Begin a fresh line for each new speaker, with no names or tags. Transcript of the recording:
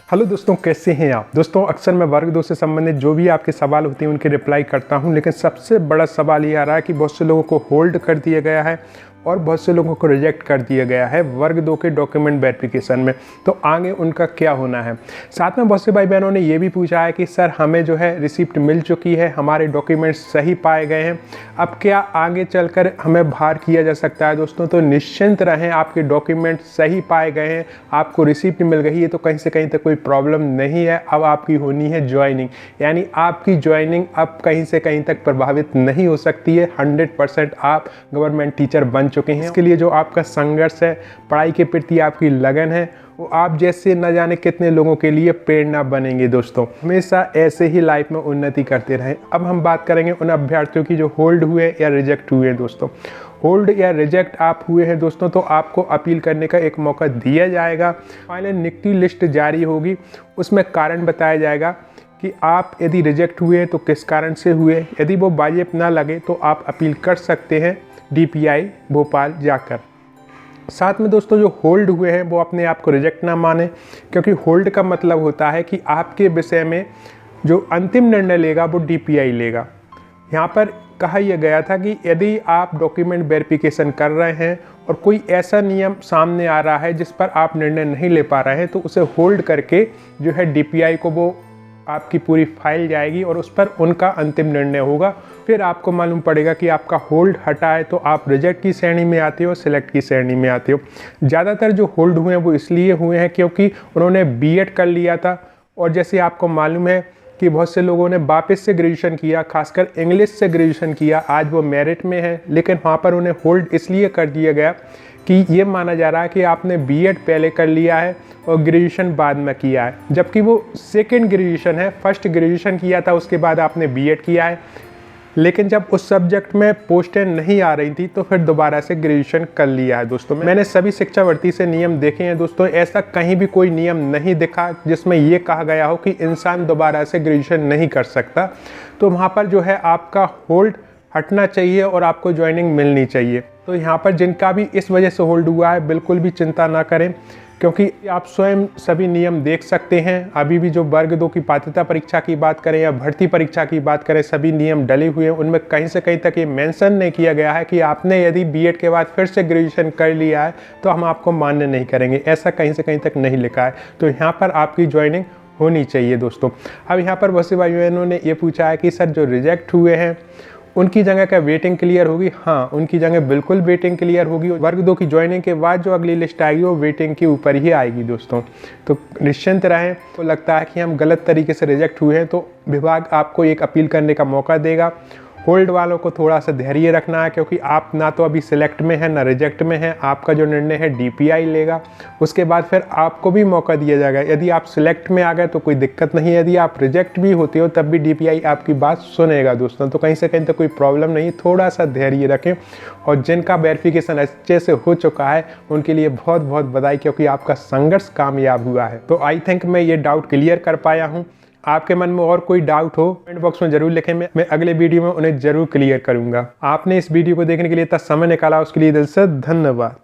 Hello दोस्तों, कैसे हैं आप। दोस्तों, अक्सर मैं वर्ग 2 से संबंधित जो भी आपके सवाल होते हैं उनके रिप्लाई करता हूं, लेकिन सबसे बड़ा सवाल ये आ रहा है कि बहुत से लोगों को होल्ड कर दिया गया है और बहुत से लोगों को रिजेक्ट कर दिया गया है वर्ग 2 के डॉक्यूमेंट वेरिफिकेशन में। तो आगे उनका क्या होना है। साथ में बहुत से भाई बहनों ने ये भी पूछा है कि सर हमें जो है रिसिप्ट मिल चुकी है, हमारे डॉक्यूमेंट्स सही पाए गए हैं, अब क्या आगे चलकर हमें बाहर किया जा सकता है। दोस्तों, तो निश्चिंत रहें, आपके डॉक्यूमेंट सही पाए गए हैं, आपको रिसिप्ट मिल गई है, तो कहीं से कहीं तक कोई प्रॉब्लम नहीं है। अब आपकी होनी है ज्वाइनिंग, यानी आपकी ज्वाइनिंग अब कहीं से कहीं तक प्रभावित नहीं हो सकती है। 100% आप गवर्नमेंट टीचर बन चुके हैं। इसके लिए जो आपका संघर्ष है, पढ़ाई के प्रति आपकी लगन है, वो आप जैसे न जाने कितने लोगों के लिए प्रेरणा बनेंगे। दोस्तों, हमेशा ऐसे ही लाइफ में उन्नति करते रहें। अब हम बात करेंगे उन अभ्यर्थियों की जो होल्ड हुए या रिजेक्ट हुए हैं। दोस्तों, होल्ड या रिजेक्ट आप हुए हैं दोस्तों, तो आपको अपील करने का एक मौका दिया जाएगा। फाइनल नियुक्ति लिस्ट जारी होगी, उसमें कारण बताया जाएगा कि आप यदि रिजेक्ट हुए तो किस कारण से हुए। यदि वो वाजिब ना लगे तो आप अपील कर सकते हैं DPI भोपाल जाकर। साथ में दोस्तों, जो होल्ड हुए हैं वो अपने आप को रिजेक्ट ना माने, क्योंकि होल्ड का मतलब होता है कि आपके विषय में जो अंतिम निर्णय लेगा वो DPI लेगा। यहाँ पर कहा यह गया था कि यदि आप डॉक्यूमेंट वेरिफिकेशन कर रहे हैं और कोई ऐसा नियम सामने आ रहा है जिस पर आप निर्णय नहीं ले पा रहे हैं, तो उसे होल्ड करके जो है DPI को वो आपकी पूरी फाइल जाएगी और उस पर उनका अंतिम निर्णय होगा। फिर आपको मालूम पड़ेगा कि आपका होल्ड हटा है तो आप रिजेक्ट की श्रेणी में आते हो, सिलेक्ट की श्रेणी में आते हो। ज़्यादातर जो होल्ड हुए हैं वो इसलिए हुए हैं क्योंकि उन्होंने B.Ed कर लिया था, और जैसे आपको मालूम है कि बहुत से लोगों ने वापस से ग्रेजुएशन किया, खासकर इंग्लिश से ग्रेजुएशन किया, आज वो मेरिट में है, लेकिन वहाँ पर उन्हें होल्ड इसलिए कर दिया गया कि ये माना जा रहा है कि आपने B.Ed पहले कर लिया है और ग्रेजुएशन बाद में किया है, जबकि वो सेकंड ग्रेजुएशन है। फर्स्ट ग्रेजुएशन किया था, उसके बाद आपने B.Ed किया है, लेकिन जब उस सब्जेक्ट में पोस्टें नहीं आ रही थी तो फिर दोबारा से ग्रेजुएशन कर लिया है। दोस्तों, मैंने सभी शिक्षावर्ती से नियम देखे हैं। दोस्तों, ऐसा कहीं भी कोई नियम नहीं दिखा जिसमें ये कहा गया हो कि इंसान दोबारा से ग्रेजुएशन नहीं कर सकता। तो वहाँ पर जो है आपका होल्ड हटना चाहिए और आपको ज्वाइनिंग मिलनी चाहिए। तो यहाँ पर जिनका भी इस वजह से होल्ड हुआ है, बिल्कुल भी चिंता ना करें, क्योंकि आप स्वयं सभी नियम देख सकते हैं। अभी भी जो वर्ग 2 की पात्रता परीक्षा की बात करें या भर्ती परीक्षा की बात करें, सभी नियम डले हुए हैं। उनमें कहीं से कहीं तक ये मेंशन नहीं किया गया है कि आपने यदि B.Ed के बाद फिर से ग्रेजुएशन कर लिया है तो हम आपको मान्य नहीं करेंगे, ऐसा कहीं से कहीं तक नहीं लिखा है। तो यहाँ पर आपकी ज्वाइनिंग होनी चाहिए। दोस्तों, अब यहाँ पर बहुत से भाई बहनों ने ये पूछा है कि सर जो रिजेक्ट हुए हैं उनकी जगह क्या वेटिंग क्लियर होगी। हाँ, उनकी जगह बिल्कुल वेटिंग क्लियर होगी। वर्ग 2 की ज्वाइनिंग के बाद जो अगली लिस्ट आएगी वो वेटिंग के ऊपर ही आएगी। दोस्तों, तो निश्चिंत रहें। तो लगता है कि हम गलत तरीके से रिजेक्ट हुए हैं तो विभाग आपको एक अपील करने का मौका देगा। होल्ड वालों को थोड़ा सा धैर्य रखना है, क्योंकि आप ना तो अभी सिलेक्ट में हैं ना रिजेक्ट में हैं। आपका जो निर्णय है DPI लेगा, उसके बाद फिर आपको भी मौका दिया जाएगा। यदि आप सिलेक्ट में आ गए तो कोई दिक्कत नहीं है, यदि आप रिजेक्ट भी होते हो तब भी DPI आपकी बात सुनेगा। दोस्तों, तो कहीं से कहीं तक कोई प्रॉब्लम नहीं, थोड़ा सा धैर्य रखें। और जिनका वेरिफिकेशन अच्छे से हो चुका है उनके लिए बहुत बहुत बधाई, क्योंकि आपका संघर्ष कामयाब हुआ है। तो आई थिंक मैं ये डाउट क्लियर कर पाया हूँ। आपके मन में और कोई डाउट हो कमेंट बॉक्स में जरूर लिखें, मैं अगले वीडियो में उन्हें जरूर क्लियर करूंगा। आपने इस वीडियो को देखने के लिए इतना समय निकाला, उसके लिए दिल से धन्यवाद।